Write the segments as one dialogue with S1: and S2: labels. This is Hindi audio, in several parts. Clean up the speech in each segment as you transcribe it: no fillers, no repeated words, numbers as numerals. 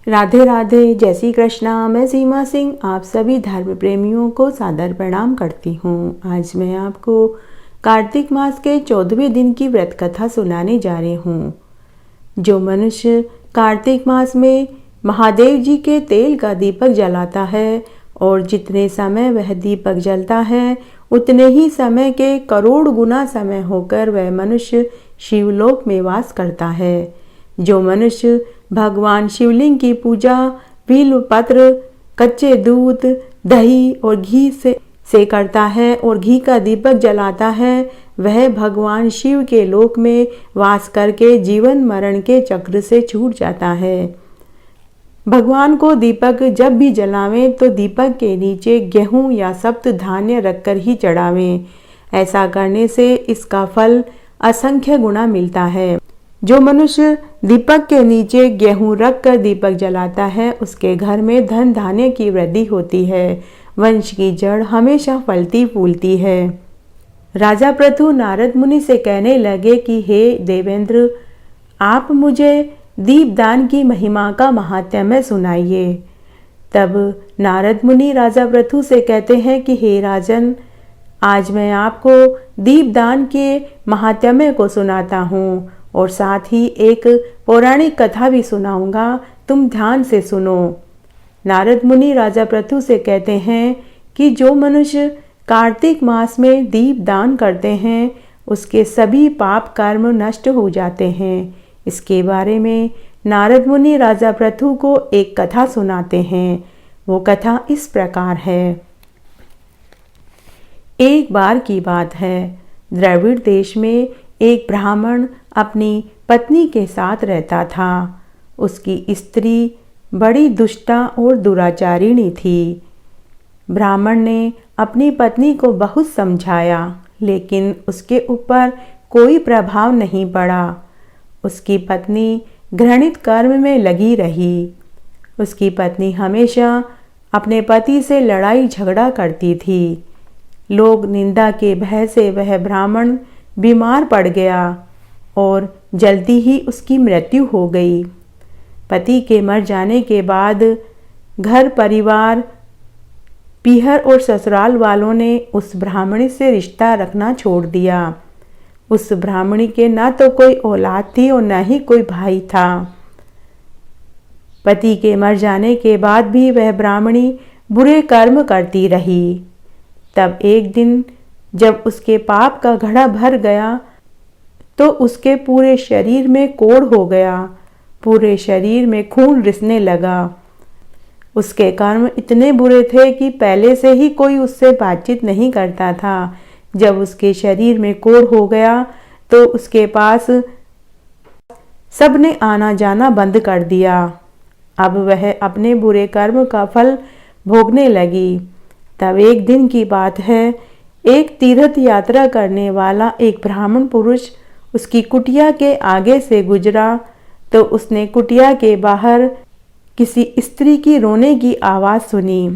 S1: राधे राधे, जय श्री कृष्णा। मैं सीमा सिंह आप सभी धर्म प्रेमियों को सादर प्रणाम करती हूँ। आज मैं आपको कार्तिक मास के 14वें दिन की व्रत कथा सुनाने जा रही हूँ। जो मनुष्य कार्तिक मास में महादेव जी के तेल का दीपक जलाता है और जितने समय वह दीपक जलता है उतने ही समय के करोड़ गुना समय होकर वह मनुष्य शिवलोक में वास करता है। जो मनुष्य भगवान शिवलिंग की पूजा बिल्व पत्र, कच्चे दूध, दही और घी से करता है और घी का दीपक जलाता है, वह भगवान शिव के लोक में वास करके जीवन मरण के चक्र से छूट जाता है। भगवान को दीपक जब भी जलावें तो दीपक के नीचे गेहूं या सप्त धान्य रखकर ही चढ़ावें। ऐसा करने से इसका फल असंख्य गुना मिलता है। जो मनुष्य दीपक के नीचे गेहूं रखकर दीपक जलाता है उसके घर में धन धान्य की वृद्धि होती है। वंश की जड़ हमेशा फलती फूलती है। राजा पृथु नारद मुनि से कहने लगे कि हे देवेंद्र, आप मुझे दीपदान की महिमा का महात्म्य सुनाइए। तब नारद मुनि राजा पृथु से कहते हैं कि हे राजन, आज मैं आपको दीपदान के महात्म्य को सुनाता हूँ और साथ ही एक पौराणिक कथा भी सुनाऊंगा, तुम ध्यान से सुनो। नारद मुनि राजा पृथु से कहते हैं कि जो मनुष्य कार्तिक मास में दीप दान करते हैं उसके सभी पाप कर्म नष्ट हो जाते हैं। इसके बारे में नारद मुनि राजा पृथु को एक कथा सुनाते हैं। वो कथा इस प्रकार है। एक बार की बात है, द्रविड़ देश में एक ब्राह्मण अपनी पत्नी के साथ रहता था। उसकी स्त्री बड़ी दुष्टा और दुराचारिणी थी। ब्राह्मण ने अपनी पत्नी को बहुत समझाया लेकिन उसके ऊपर कोई प्रभाव नहीं पड़ा। उसकी पत्नी घृणित कर्म में लगी रही। उसकी पत्नी हमेशा अपने पति से लड़ाई झगड़ा करती थी। लोग निंदा के भय से वह ब्राह्मण बीमार पड़ गया और जल्दी ही उसकी मृत्यु हो गई। पति के मर जाने के बाद घर परिवार, पीहर और ससुराल वालों ने उस ब्राह्मणी से रिश्ता रखना छोड़ दिया। उस ब्राह्मणी के ना तो कोई औलाद थी और न ही कोई भाई था। पति के मर जाने के बाद भी वह ब्राह्मणी बुरे कर्म करती रही। तब एक दिन जब उसके पाप का घड़ा भर गया तो उसके पूरे शरीर में कोढ़ हो गया। पूरे शरीर में खून रिसने लगा। उसके कर्म इतने बुरे थे कि पहले से ही कोई उससे बातचीत नहीं करता था। जब उसके शरीर में कोढ़ हो गया तो उसके पास सबने आना जाना बंद कर दिया। अब वह अपने बुरे कर्म का फल भोगने लगी। तब एक दिन की बात है, एक तीर्थ यात्रा करने वाला एक ब्राह्मण पुरुष उसकी कुटिया के आगे से गुजरा तो उसने कुटिया के बाहर किसी स्त्री की रोने की आवाज़ सुनी।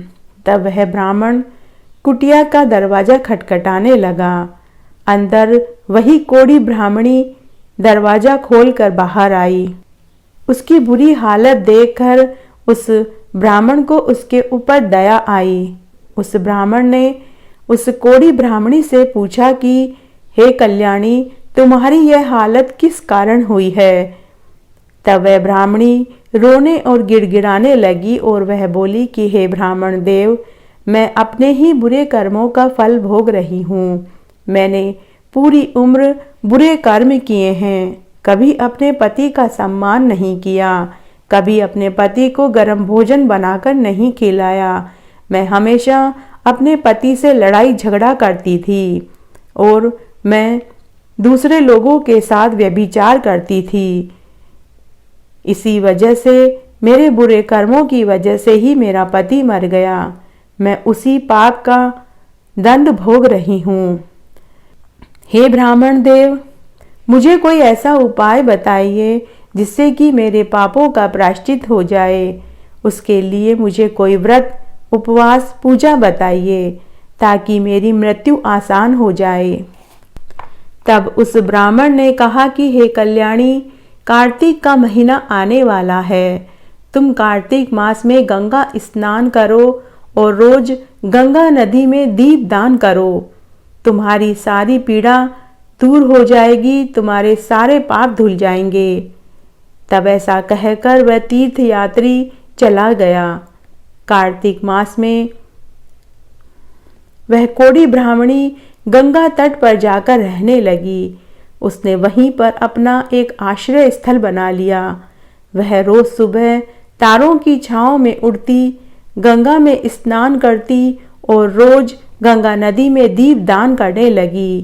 S1: तब वह ब्राह्मण कुटिया का दरवाज़ा खटखटाने लगा। अंदर वही कोढ़ी ब्राह्मणी दरवाज़ा खोलकर बाहर आई। उसकी बुरी हालत देखकर उस ब्राह्मण को उसके ऊपर दया आई। उस ब्राह्मण ने उस कोढ़ी ब्राह्मणी से पूछा कि हे कल्याणी, तुम्हारी यह हालत किस कारण हुई है? तब वह ब्राह्मणी रोने और गिड़गिड़ाने लगी और वह बोली कि हे ब्राह्मण देव, मैं अपने ही बुरे कर्मों का फल भोग रही हूँ। मैंने पूरी उम्र बुरे कर्म किए हैं। कभी अपने पति का सम्मान नहीं किया, कभी अपने पति को गर्म भोजन बनाकर नहीं खिलाया। मैं हमेशा अपने पति से लड़ाई झगड़ा करती थी और मैं दूसरे लोगों के साथ व्यभिचार करती थी। इसी वजह से, मेरे बुरे कर्मों की वजह से ही मेरा पति मर गया। मैं उसी पाप का दंड भोग रही हूँ। हे ब्राह्मण देव, मुझे कोई ऐसा उपाय बताइए जिससे कि मेरे पापों का प्रायश्चित हो जाए। उसके लिए मुझे कोई व्रत, उपवास, पूजा बताइए ताकि मेरी मृत्यु आसान हो जाए। तब उस ब्राह्मण ने कहा कि हे कल्याणी, कार्तिक का महीना आने वाला है। तुम कार्तिक मास में गंगा स्नान करो और रोज गंगा नदी में दीप दान करो। तुम्हारी सारी पीड़ा दूर हो जाएगी, तुम्हारे सारे पाप धुल जाएंगे। तब ऐसा कहकर वह तीर्थ यात्री चला गया। कार्तिक मास में वह कोढ़ी ब्राह्मणी गंगा तट पर जाकर रहने लगी। उसने वहीं पर अपना एक आश्रय स्थल बना लिया। वह रोज सुबह तारों की छांव में उड़ती, गंगा में स्नान करती और रोज गंगा नदी में दीप दान करने लगी।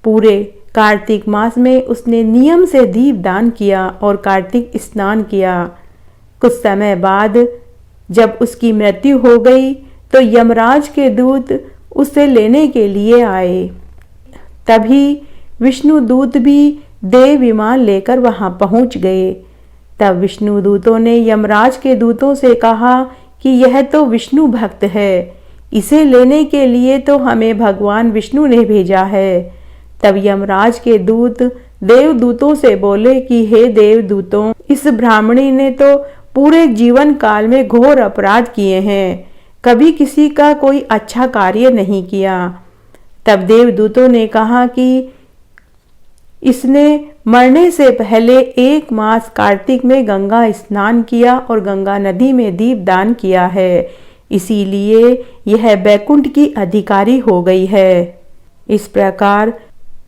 S1: पूरे कार्तिक मास में उसने नियम से दीप दान किया और कार्तिक स्नान किया। कुछ समय बाद जब उसकी मृत्यु हो गई तो यमराज के दूत उसे लेने के लिए आए। तभी विष्णु दूत भी देव विमान लेकर वहां पहुंच गए। तब विष्णु दूतों ने यमराज के दूतों से कहा कि यह तो विष्णु भक्त है, इसे लेने के लिए तो हमें भगवान विष्णु ने भेजा है। तब यमराज के दूत देवदूतों से बोले कि हे देवदूतों, इस ब्राह्मणी ने तो पूरे जीवन काल में घोर अपराध किए हैं, कभी किसी का कोई अच्छा कार्य नहीं किया। तब देवदूतों ने कहा कि इसने मरने से पहले 1 मास कार्तिक में गंगा स्नान किया और गंगा नदी में दीप दान किया है, इसीलिए यह बैकुंठ की अधिकारी हो गई है। इस प्रकार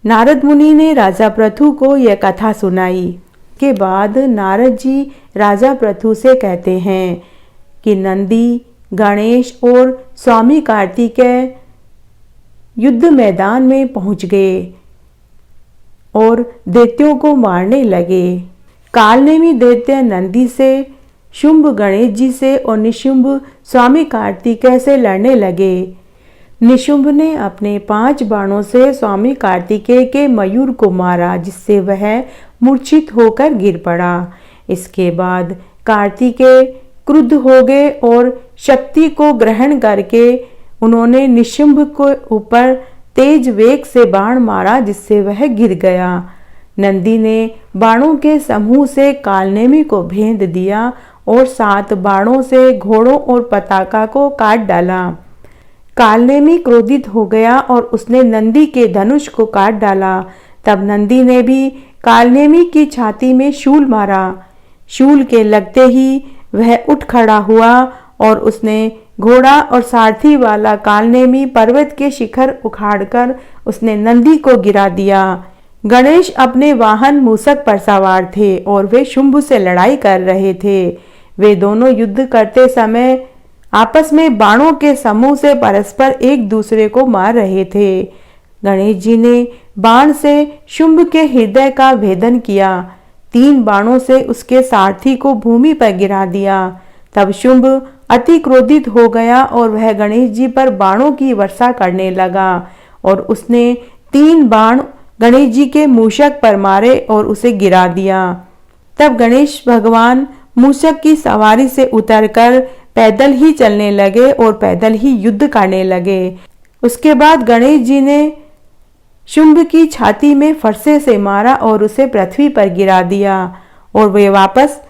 S1: नारद मुनि ने राजा पृथु को यह कथा सुनाई। के बाद नारद जी राजा पृथु से कहते हैं कि नंदी, गणेश और स्वामी कार्तिकेय युद्ध मैदान में पहुंच गए और दैत्यों को मारने लगे। कालनेमी दैत्य नंदी से, शुंभ गणेश जी से और निशुंभ स्वामी कार्तिकेय से लड़ने लगे। निशुंभ ने अपने 5 बाणों से स्वामी कार्तिकेय के मयूर को मारा, जिससे वह मूर्छित होकर गिर पड़ा। इसके बाद कार्तिकेय क्रुद्ध हो गए और शक्ति को ग्रहण करके उन्होंने निशुंभ के ऊपर तेज वेग से बाण मारा, जिससे वह गिर गया। नंदी ने बाणों के समूह से कालनेमी को भेद दिया और 7 बाणों से घोड़ों और पताका को काट डाला। कालनेमी क्रोधित हो गया और उसने नंदी के धनुष को काट डाला। तब नंदी ने भी कालनेमी की छाती में शूल मारा। शूल के लगते ही वह उठ खड़ा हुआ और उसने घोड़ा और सारथी वाला कालनेमी पर्वत के शिखर उखाड़कर उसने नंदी को गिरा दिया। गणेश अपने वाहन मूषक पर सवार थे और वे शुंभ से लड़ाई कर रहे थे। वे दोनों युद्ध करते समय आपस में बाणों के समूह से परस्पर एक दूसरे को मार रहे थे। गणेश जी ने बाण से शुंभ के हृदय का भेदन किया। 3 बाणों से उसके सारथी को भूमि पर गिरा दिया। तब शुंभ अति क्रोधित हो गया और वह गणेश जी पर बाणों की वर्षा करने लगा और उसने 3 बाण गणेश जी के मूषक पर मारे और उसे गिरा दिया। तब गणेश भगवान मूषक की सवारी से उतरकर पैदल ही चलने लगे और पैदल ही युद्ध करने लगे। उसके बाद गणेश जी ने शुंभ की छाती में फरसे से मारा और उसे पृथ्वी पर गिरा दिया और वे वापस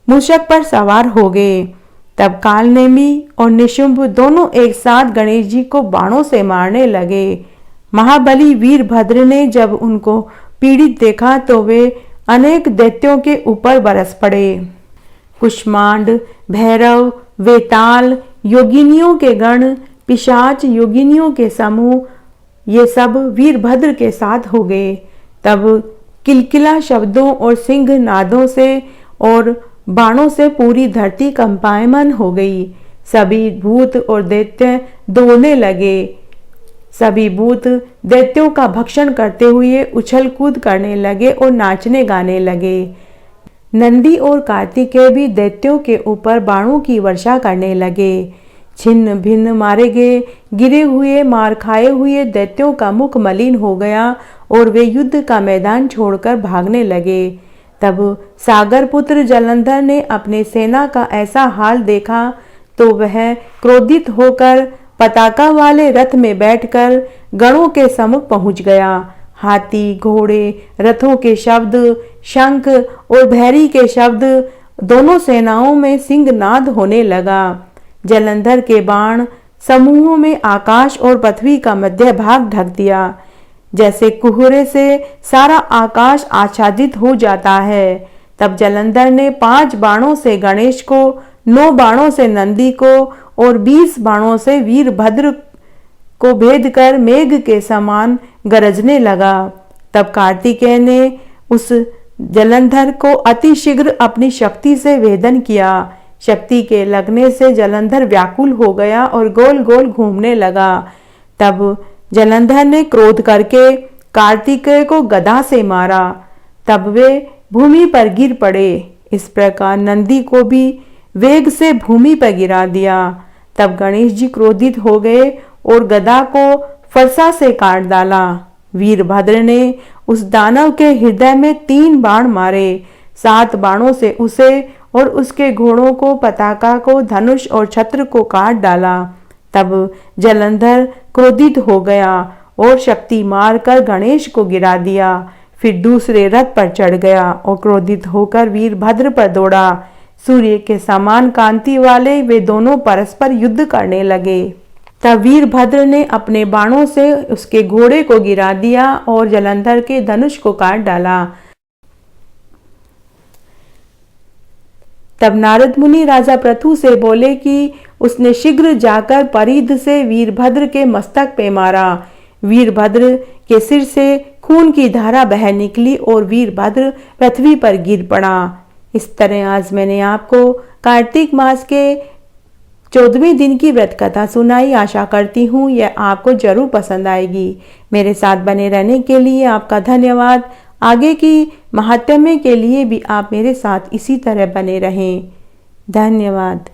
S1: मूषक पर सवार हो गए। तब कालनेमी और निशुंभ दोनों एक साथ गणेश जी को बाणों से मारने लगे। महाबली वीरभद्र ने जब उनको पीड़ित देखा तो वे अनेक दैत्यों के ऊपर बरस पड़े। कुष्मांड, भैरव, वेताल, योगिनियों के गण, पिशाच योगिनियों के समूह, ये सब वीरभद्र के साथ हो गए। तब किलकिला शब्दों और सिंह नादों से और बाणों से पूरी धरती कंपायमान हो गई। सभी भूत और दैत्य दौड़ने लगे। सभी भूत दैत्यों का भक्षण करते हुए उछल कूद करने लगे और नाचने गाने लगे। नंदी और कार्तिकेय भी दैत्यों के ऊपर बाणों की वर्षा करने लगे। छिन्न भिन्न मारे गए, गिरे हुए, मार खाए हुए दैत्यों का मुख मलिन हो गया और वे युद्ध का मैदान छोड़कर भागने लगे। तब सागर पुत्र जलंधर ने अपने सेना का ऐसा हाल देखा तो वह क्रोधित होकर पताका वाले रथ में बैठकर गणों के सम्मुख पहुंच गया। हाथी, घोड़े, रथों के शब्द, शंख और भैरी के शब्द दोनों सेनाओं में सिंहनाद होने लगा। जलंधर के बाण समूहों में आकाश और पृथ्वी का मध्य भाग ढक दिया। जैसे कोहरे से सारा आकाश आच्छादित हो जाता है। तब जलंधर ने 5 बाणों से गणेश को, 9 बाणों से नंदी को और 20 बाणों से वीरभद्र को भेद कर मेघ के समान गरजने लगा। तब कार्तिकेय ने उस जलंधर को अतिशीघ्र अपनी शक्ति से वेदन किया। शक्ति के लगने से जलंधर व्याकुल हो गया और गोल गोल घूमने लगा। तब जलंधर ने क्रोध करके कार्तिकेय को गदा से मारा। तब वे भूमि पर गिर पड़े। इस प्रकार नंदी को भी वेग से भूमि पर गिरा दिया। तब गणेश जी क्रोधित हो गए और गदा को फरसा से काट डाला। वीरभद्र ने उस दानव के हृदय में 3 बाण मारे। 7 बाणों से उसे और उसके घोड़ों को, पताका को, धनुष और छत्र को काट डाला। तब जलंधर क्रोधित हो गया और शक्ति मारकर गणेश को गिरा दिया। फिर दूसरे रथ पर चढ़ गया और क्रोधित होकर वीरभद्र पर दौड़ा। सूर्य के समान कांति वाले वे दोनों परस्पर युद्ध करने लगे। तब वीरभद्र ने अपने बाणों से उसके घोड़े को गिरा दिया और जलंधर के धनुष को काट डाला। तब नारद मुनि राजा पृथु से बोले कि उसने शीघ्र जाकर परिध से वीरभद्र के मस्तक पे मारा। वीरभद्र के सिर से खून की धारा बह निकली और वीरभद्र पृथ्वी पर गिर पड़ा। इस तरह आज मैंने आपको कार्तिक मास के 14वें दिन की व्रत कथा सुनाई। आशा करती हूँ यह आपको जरूर पसंद आएगी। मेरे साथ बने रहने के लिए आपका धन्यवाद। आगे की महात्म्य के लिए भी आप मेरे साथ इसी तरह बने रहें। धन्यवाद।